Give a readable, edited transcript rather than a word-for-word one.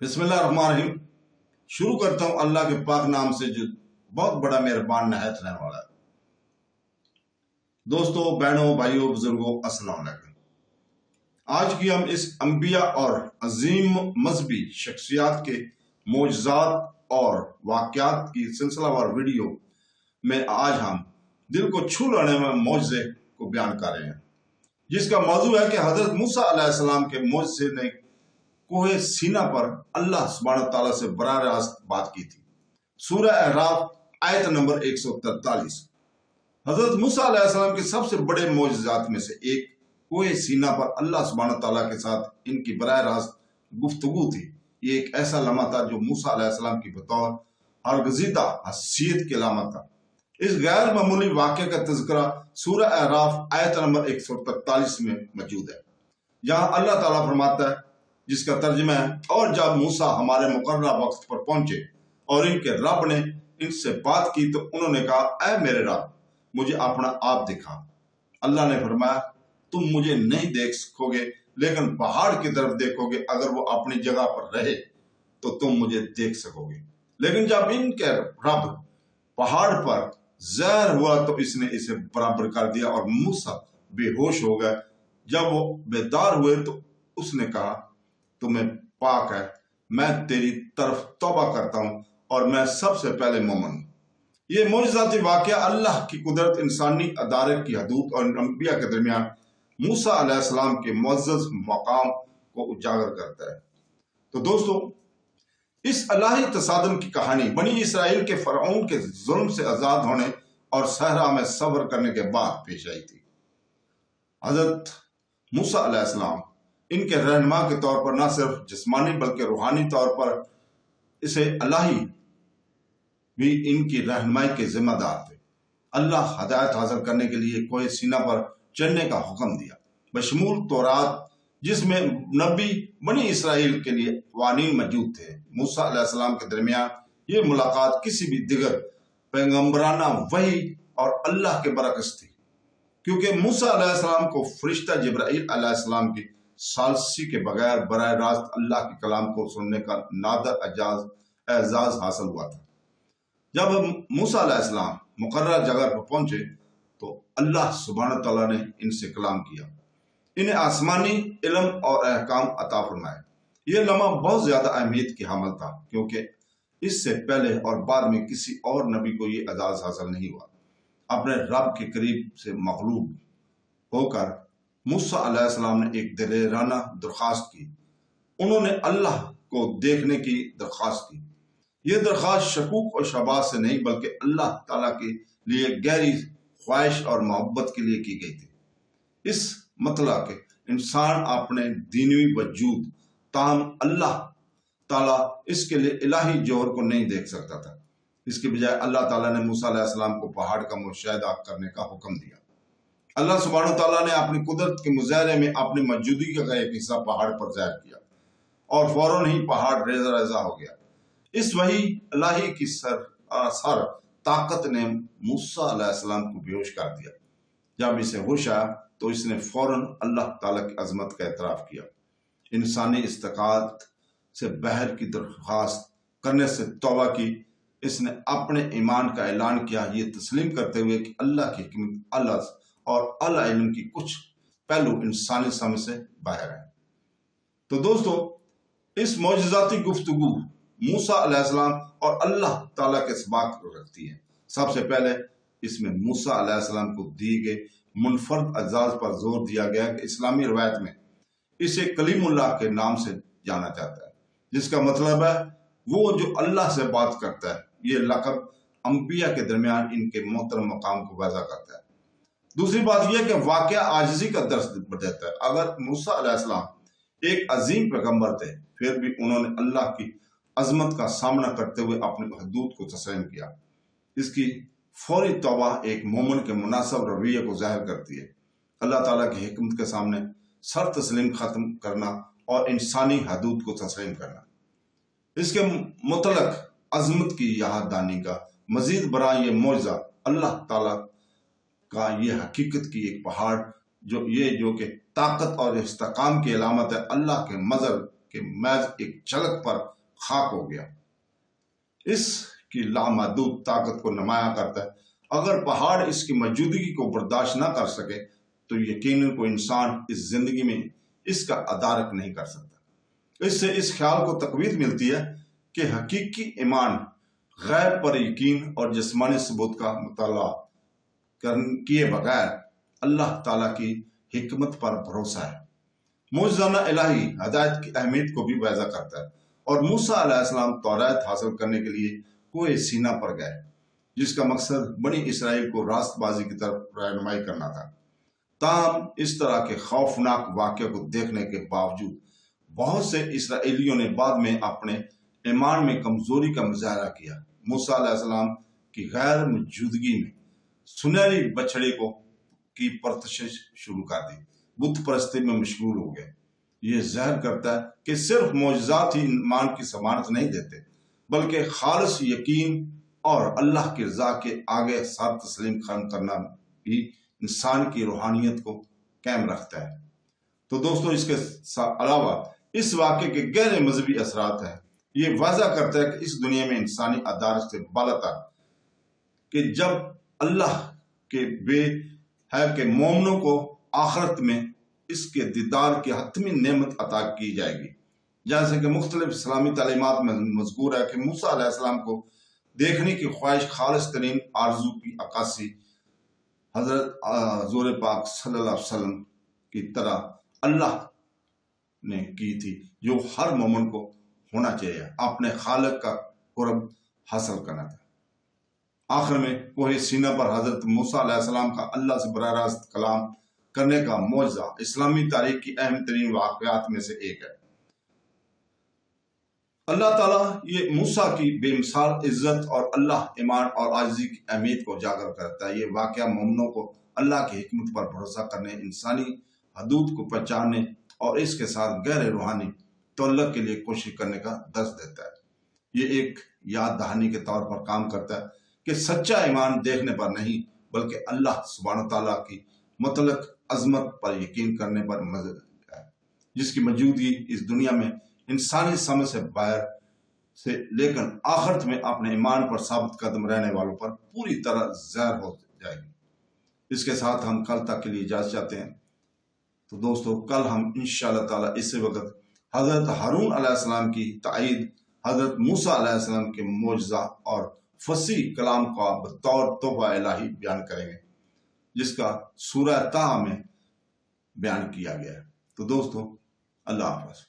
बिस्मिल्लाह रहमान रहीम। शुरू करता हूँ अल्लाह के पाक नाम से जो बहुत बड़ा मेहरबान नहायत रहने वाला है। दोस्तों, बहनों, भाइयों, बुजुर्गों, अस्सलाम वालेकुम। आज की हम इस अंबिया और अजीम मजहबी शख्सियात के मोजज़ात और वाक़यात की सिलसिलावार वीडियो में आज हम दिल को छू लेने में मोजज़े को बयान कर रहे हैं, जिसका मौजू है कि हजरत मूसा अलैहिस्सलाम के मोजज़े ने कोहे सीना पर अल्लाह सुब्हानहू तआला से बराह रास्त बात की थी। सूरह अहराफ आयत नंबर 143। हजरत मूसा अलैहिस्सलाम के सबसे बड़े मोजज़ात में से एक कोहे सीना पर अल्लाह सुब्हानहू तआला के साथ इनकी बराह रास्त गुफ्तगू थी। ये एक ऐसा लम्हा था जो मूसा अलैहिस्सलाम की बतौर हरगजीदा हसीयत की अलामत था। इस गैर मामूली वाक़े का तज़किरा सूरह अहराफ आयत नंबर 143 में मौजूद है, जहाँ अल्लाह ताला फरमाता है, जिसका तर्जुमा है, और जब मूसा हमारे मुकर्रर वक्त पर पहुंचे और इनके रब ने इनसे बात की तो उन्होंने कहा, ऐ मेरे रब, मुझे अपना आप दिखा। अल्लाह ने फरमाया, तुम मुझे नहीं देख सकोगे, लेकिन पहाड़ की तरफ देखोगे। अगर वो अपनी जगह पर रहे तो तुम मुझे देख सकोगे। लेकिन जब इनके रब पहाड़ पर ज़ाहिर हुआ तो इसने इसे बराबर कर दिया और मूसा बेहोश हो गए। जब वो बेदार हुए तो उसने कहा, तुम्हें पाक है, मैं तेरी तरफ तौबा करता हूँ और मैं सबसे पहले मोमिन हूँ। ये मोजज़ाती वाक़या अल्लाह की कुदरत, इंसानी अदारे की हदूद और अंबिया के दरमियान मूसा अलैहिस्सलाम के मुअज़्ज़ज़ मकाम को उजागर करता है। तो दोस्तों, इस इलाही तसादुम की कहानी बनी इसराइल के फ़िरऔन के जुल्म से आज़ाद होने और सहरा में सब्र करने के बाद पेश आई थी। हज़रत मूसा अलैहिस्सलाम इनके रहनुमा के तौर पर न सिर्फ जिस्मानी बल्कि रूहानी तौर पर इसे इलाही भी इनकी रहनुमाई के जिम्मेदार थे। अल्लाह हदायत हासिल करने के लिए कोहे सीना पर चढ़ने का हुक्म दिया, बशमूल तौरात, जिसमें नबी बनी इसराइल के लिए वानीन मौजूद थे। मूसा अलैहिस्सलाम के दरमियान ये मुलाकात किसी भी दिगर पैगम्बराना वही और अल्लाह के बरकस थी, क्योंकि मूसा अलैहिस्सलाम को फरिश्ता जिब्राइल अलैहिस्सलाम की सालसी के बगैर बराह रास्त अल्लाह के कलाम को सुनने का नादर एजाज हासिल हुआ था। जब मूसा अलैहिस्सलाम मुकर्रर जगह पर पहुंचे तो अल्लाह सुब्हानहू तआला ने इनसे कलाम किया, इन्हें आसमानी इल्म और अहकाम अता फरमाए। यह लम्हा बहुत ज्यादा अहमियत की हामिल था, क्योंकि इससे पहले और बाद में किसी और नबी को यह एजाज हासिल नहीं हुआ। अपने रब के करीब से मगलूब होकर मूसा अलैहिस्सलाम ने एक दिलेराना दरख्वास्त की। उन्होंने अल्लाह को देखने की दरख्वास्त की। यह दरख्वास्त शकूक और शबाज से नहीं, बल्कि अल्लाह ताला के लिए गहरी ख्वाहिश और मोहब्बत के लिए की गई थी। इस मतलब के इंसान अपने दीनी वजूद ताम अल्लाह ताला इसके लिए इलाही जोहर को नहीं देख सकता था। इसके बजाय अल्लाह ताला ने मूसा अलैहिस्सलाम को पहाड़ का मुशाहिदा करने का हुक्म दिया। अल्लाह सुब्हानहू तआला ने अपनी कुदरत के मुजाहरे में अपनी मौजूदगी का एक हिस्सा पहाड़ पर जाहिर किया और फौरन ही पहाड़ रेजा रेजा हो गया। इस वही इलाही की सर ताकत ने मूसा अलैहिस्सलाम को बेहोश कर दिया। जब इसे होश आया तो इसने फौरन अल्लाह ताला की अजमत का एतराफ किया। इंसानी इस्तिकात से बहर की दरख्वास्त करने से तौबा की। इसने अपने ईमान का ऐलान किया, ये तस्लीम करते हुए कि अल्लाह की हिकमत अल्लाह और अल इल्म की कुछ पहलू इंसानी समझ से बाहर है। तो दोस्तों, इस मौजज़ाती गुफ्तगू मूसा अलैहिस्सलाम और अल्लाह ताला के सबाक रखती है। सबसे पहले इसमें मूसा अलैहिस्सलाम को दिए गए मुनफरद एजाज पर जोर दिया गया कि इस्लामी रवायत में इसे कलीमुल्लाह के नाम से जाना जाता है, जिसका मतलब है वो जो अल्लाह से बात करता है। ये लक़ब अंबिया के दरमियान इनके मोहतरम मकाम को वाज़ा करता है। दूसरी बात यह कि वाक़या आजिज़ी का दर्स देता है। अगर मूसा अलैहिस्सलाम एक अजीम पैगंबर थे, फिर भी उन्होंने अल्लाह की अजमत का सामना करते हुए अपने हदूद को तस्लीम किया। इसकी फौरी तौबा एक मोमिन के मुनासिब रवैये को ज़ाहिर करती है। अल्लाह ताला की हिकमत के सामने सर तस्लीम ख़त्म करना और इंसानी हदूद को तस्लीम करना। इसके मुतलक अजमत की याददानी का मजीद बरा ये मौजज़ा अल्लाह ताला का ये हकीकत की एक पहाड़ जो कि ताकत और इस्तेकाम की अलामत है। अल्लाह के کہ محض ایک جھلک پر خاک ہو گیا۔ اس کی لامحدود طاقت کو نمایاں کرتا ہے۔ اگر پہاڑ اس کی موجودگی کو برداشت نہ کر سکے تو یقیناً کوئی انسان اس زندگی میں اس کا ادارک نہیں کر سکتا۔ اس سے اس خیال کو تقویت ملتی ہے کہ حقیقی ایمان غیب پر یقین اور جسمانی ثبوت کا مطالعہ کیے بغیر اللہ تعالیٰ کی حکمت پر بھروسہ ہے۔ معجزانہ الہی ہدایت کی اہمیت کو بھی واضح کرتا ہے، اور موسیٰ علیہ السلام توریت حاصل کرنے کے لیے کوہ سینا پر گئے، جس کا مقصد بنی اسرائیل کو راست بازی کی طرف رہنمائی کرنا تھا۔ تاہم اس طرح کے خوفناک واقعے کو دیکھنے کے باوجود بہت سے اسرائیلیوں نے بعد میں اپنے ایمان میں کمزوری کا مظاہرہ کیا۔ موسیٰ علیہ السلام کی غیر موجودگی میں سنہری بچڑے کی پرستش شروع کر دی، بت پرستی میں مشغول ہو گئے۔ یہ ظاہر کرتا ہے کہ صرف معجزات ہی ایمان کی ضمانت نہیں دیتے، بلکہ خالص یقین اور اللہ کی رضا کے آگے سر تسلیم قائم کرنا بھی انسان کی روحانیت کو قائم رکھتا ہے۔ تو دوستو، اس کے علاوہ اس واقعے کے گہرے مذہبی اثرات ہیں۔ یہ واضح کرتا ہے کہ اس دنیا میں انسانی عدالت سے بالاتر کہ جب اللہ کے بے ہے کہ مومنوں کو آخرت میں اس کے دیدار کی حتمی نعمت عطا کی جائے گی، جیسے کہ مختلف اسلامی تعلیمات میں مذکور ہے کہ موسیٰ علیہ السلام کو دیکھنے کی خواہش خالص ترین آرزو کی عکاسی حضرت حضور پاک صلی اللہ علیہ وسلم کی طرح اللہ نے کی تھی، جو ہر مومن کو ہونا چاہیے، اپنے خالق کا قرب حاصل کرنا تھا۔ آخر میں کوہ سینا پر حضرت موسیٰ علیہ السلام کا اللہ سے براہ راست کلام کرنے کا معجزہ اسلامی تاریخ کی اہم ترین واقعات میں سے ایک ہے۔ اللہ تعالیٰ یہ موسیٰ کی بے مثال عزت اور اللہ ایمان اور عاجزی کی اہمیت کو اجاگر کرتا ہے۔ یہ واقعہ مومنوں کو اللہ کی حکمت پر بھروسہ کرنے، انسانی حدود کو پہچاننے اور اس کے ساتھ گہرے روحانی تعلق کے لیے کوشش کرنے کا درس دیتا ہے۔ یہ ایک یاد دہانی کے طور پر کام کرتا ہے کہ سچا ایمان دیکھنے پر نہیں، بلکہ اللہ سبحانہ تعالیٰ کی مطلق عظمت پر یقین کرنے پر مبنی ہے، جس کی موجودگی اس دنیا میں انسانی سمجھ سے باہر سے، لیکن آخرت میں اپنے ایمان پر ثابت قدم رہنے والوں پر پوری طرح ظاہر ہو جائے گی۔ اس کے ساتھ ہم کل تک کے لیے اجازت چاہتے ہیں۔ تو دوستو، کل ہم انشاءاللہ تعالیٰ اسی وقت حضرت ہارون علیہ السلام کی تائید، حضرت موسیٰ علیہ السلام کے معجزہ اور فصیح کلام کا بطور تحفہ الہی بیان کریں گے، جس کا سورہ طٰہٰ میں بیان کیا گیا ہے۔ تو دوستو، اللہ حافظ۔